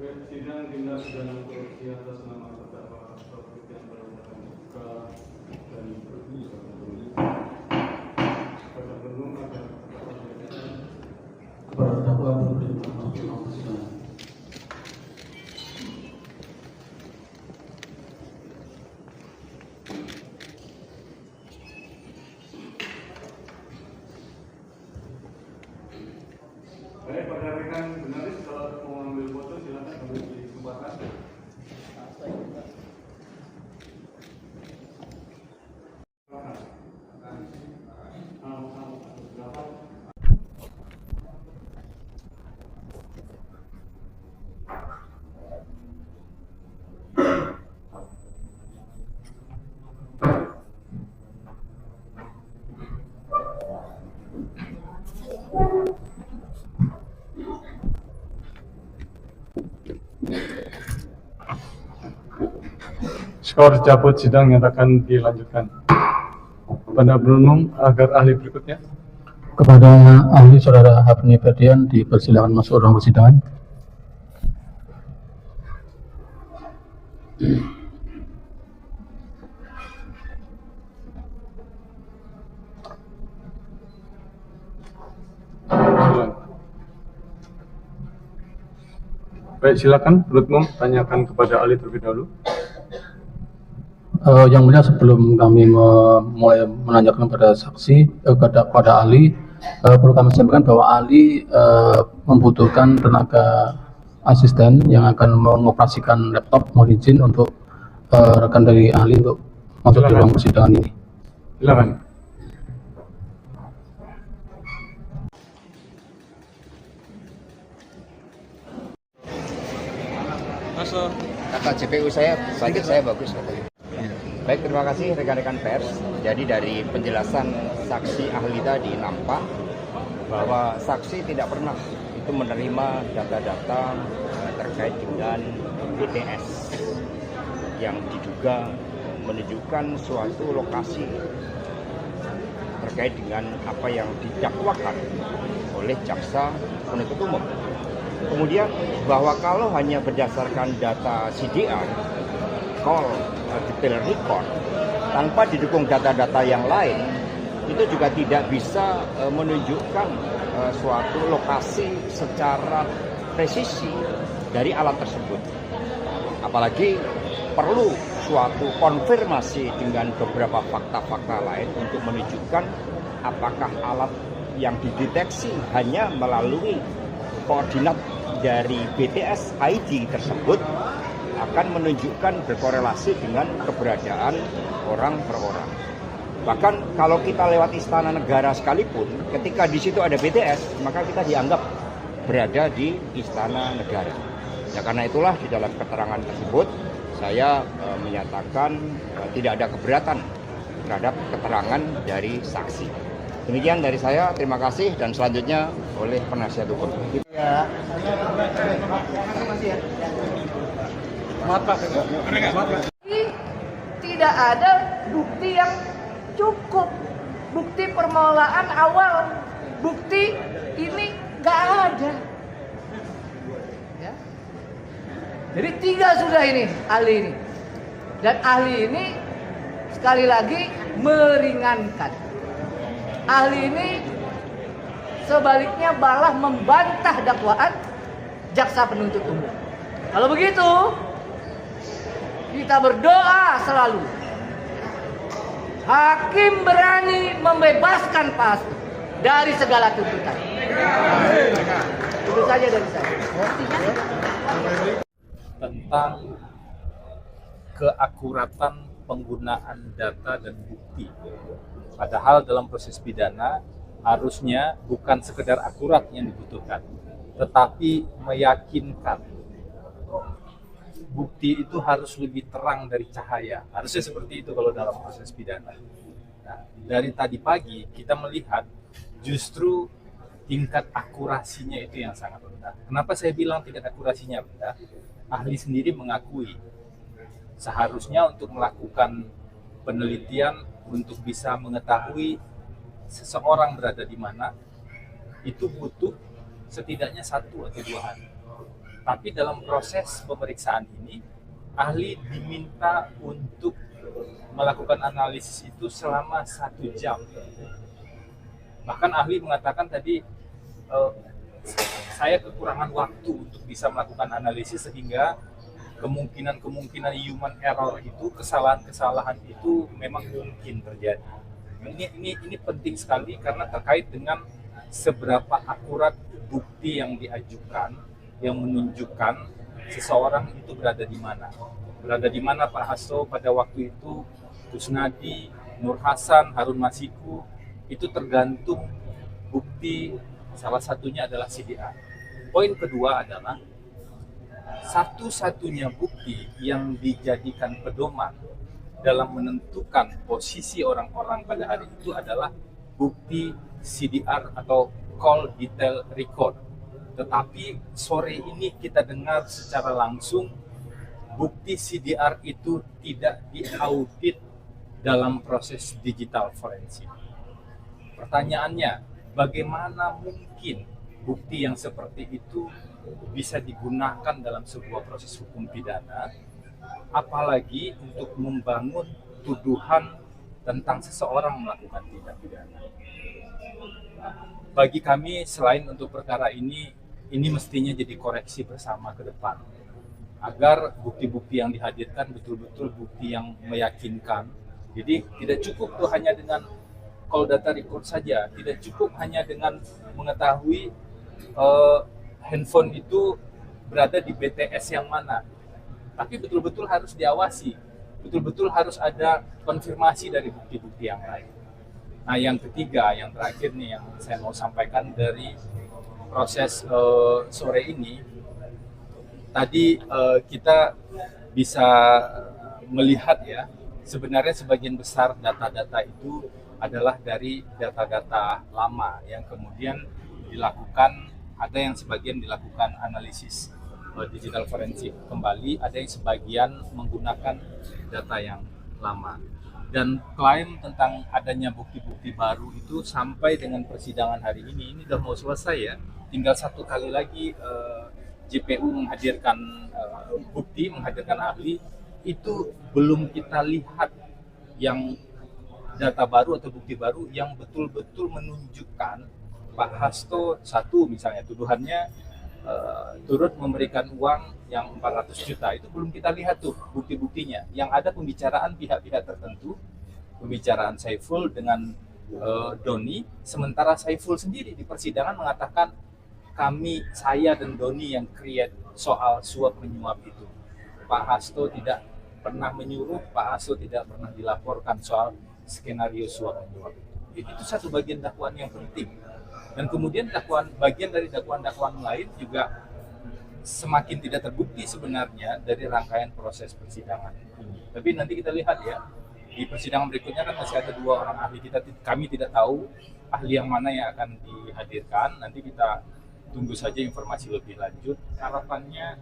Sidang tindak pidana korupsi atas nama terdakwa Taufik yang melakukan buka dan pada penuh agar kepada terdakwa diberi persidangan. baik pada rekan jurnalis, kalau mau ambil foto silakan ambil di kesempatan. Skor dicabut, sidang nyatakan dilanjutkan. Pada penuntung agar ahli berikutnya. Kepada ahli saudara Hapni Ferdian dipersilakan masuk ruang persidangan. Baik, silakan penuntut umum tanyakan kepada ahli terlebih dahulu. Yang mulia, sebelum kami mulai menanyakan kepada saksi, kepada ahli, perlu kami sampaikan bahwa ahli membutuhkan tenaga asisten yang akan mengoperasikan laptop. Mohon izin untuk rekan dari ahli untuk masuk ke ruang persidangan ini. Silakan. Kata CPU saya bagus katanya. Baik, terima kasih rekan-rekan pers. Jadi dari penjelasan saksi ahli tadi nampak bahwa saksi tidak pernah itu menerima data-data terkait dengan BTS yang diduga menunjukkan suatu lokasi terkait dengan apa yang didakwakan oleh jaksa penuntut umum. Kemudian bahwa kalau hanya berdasarkan data CDR, call detail record, tanpa didukung data-data yang lain, itu juga tidak bisa menunjukkan suatu lokasi secara presisi dari alat tersebut. Apalagi perlu suatu konfirmasi dengan beberapa fakta-fakta lain untuk menunjukkan apakah alat yang dideteksi hanya melalui koordinat dari BTS ID tersebut akan menunjukkan berkorelasi dengan keberadaan orang per orang. Bahkan kalau kita lewat Istana Negara sekalipun, ketika di situ ada BTS, maka kita dianggap berada di Istana Negara. Ya, karena itulah di dalam keterangan tersebut saya menyatakan tidak ada keberatan terhadap keterangan dari saksi. Demikian dari saya, terima kasih, dan selanjutnya oleh penasihat hukum. Ya. Tidak ada bukti yang cukup, bukti permulaan awal, bukti ini nggak ada. Ya. Jadi 3 sudah ini ahli ini, dan ahli ini sekali lagi meringankan. Ahli ini sebaliknya malah membantah dakwaan jaksa penuntut umum. Kalau begitu, kita berdoa selalu hakim berani membebaskan Pak Hasto dari segala tuntutan. Itu saja dari saya. Tentang keakuratan penggunaan data dan bukti. Padahal dalam proses pidana harusnya bukan sekedar akurat yang dibutuhkan, tetapi meyakinkan. Bukti itu harus lebih terang dari cahaya. Harusnya seperti itu kalau dalam proses pidana. Nah, dari tadi pagi kita melihat justru tingkat akurasinya itu yang sangat rendah. Kenapa saya bilang tingkat akurasinya rendah? Ahli sendiri mengakui seharusnya untuk melakukan penelitian untuk bisa mengetahui seseorang berada di mana, itu butuh setidaknya 1 atau 2 hari. Tapi dalam proses pemeriksaan ini, ahli diminta untuk melakukan analisis itu selama 1 jam. Bahkan ahli mengatakan tadi, saya kekurangan waktu untuk bisa melakukan analisis sehingga kemungkinan human error itu, kesalahan-kesalahan itu memang mungkin terjadi. Ini penting sekali karena terkait dengan seberapa akurat bukti yang diajukan yang menunjukkan seseorang itu berada di mana. Berada di mana Pak Hasto pada waktu itu, Kusnadi, Nur Hasan, Harun Masiku, itu tergantung bukti, salah satunya adalah CDR. Poin kedua adalah satu-satunya bukti yang dijadikan pedoman dalam menentukan posisi orang-orang pada hari itu adalah bukti CDR atau call detail record. Tetapi sore ini kita dengar secara langsung bukti CDR itu tidak diaudit dalam proses digital forensik. Pertanyaannya, bagaimana mungkin bukti yang seperti itu bisa digunakan dalam sebuah proses hukum pidana, apalagi untuk membangun tuduhan tentang seseorang melakukan tindak pidana. Bagi kami, selain untuk perkara ini mestinya jadi koreksi bersama ke depan, agar bukti-bukti yang dihadirkan betul-betul bukti yang meyakinkan. Jadi tidak cukup tuh hanya dengan call data record saja, tidak cukup hanya dengan mengetahui handphone itu berada di BTS yang mana, tapi betul-betul harus diawasi, betul-betul harus ada konfirmasi dari bukti-bukti yang lain. Nah, yang ketiga, yang terakhir nih yang saya mau sampaikan dari proses sore ini, tadi kita bisa melihat ya, sebenarnya sebagian besar data-data itu adalah dari data-data lama yang kemudian dilakukan, ada yang sebagian dilakukan analisis digital forensik kembali, ada yang sebagian menggunakan data yang lama. Dan klaim tentang adanya bukti-bukti baru itu sampai dengan persidangan hari ini udah mau selesai ya. Tinggal 1 kali lagi JPU menghadirkan bukti, menghadirkan ahli, itu belum kita lihat yang data baru atau bukti baru yang betul-betul menunjukkan Pak Hasto, satu misalnya tuduhannya turut memberikan uang yang 400 juta, itu belum kita lihat tuh bukti-buktinya. Yang ada pembicaraan pihak-pihak tertentu, pembicaraan Saiful dengan Doni, sementara Saiful sendiri di persidangan mengatakan saya dan Doni yang create soal suap menyuap itu. Pak Hasto tidak pernah menyuruh, Pak Hasto tidak pernah dilaporkan soal skenario suap menyuap itu. Itu satu bagian dakwaan yang penting. Dan kemudian bagian dari dakwaan-dakwaan lain juga semakin tidak terbukti sebenarnya dari rangkaian proses persidangan ini. Tapi nanti kita lihat ya, di persidangan berikutnya kan masih ada 2 orang ahli, kami tidak tahu ahli yang mana yang akan dihadirkan. Nanti kita tunggu saja informasi lebih lanjut. Harapannya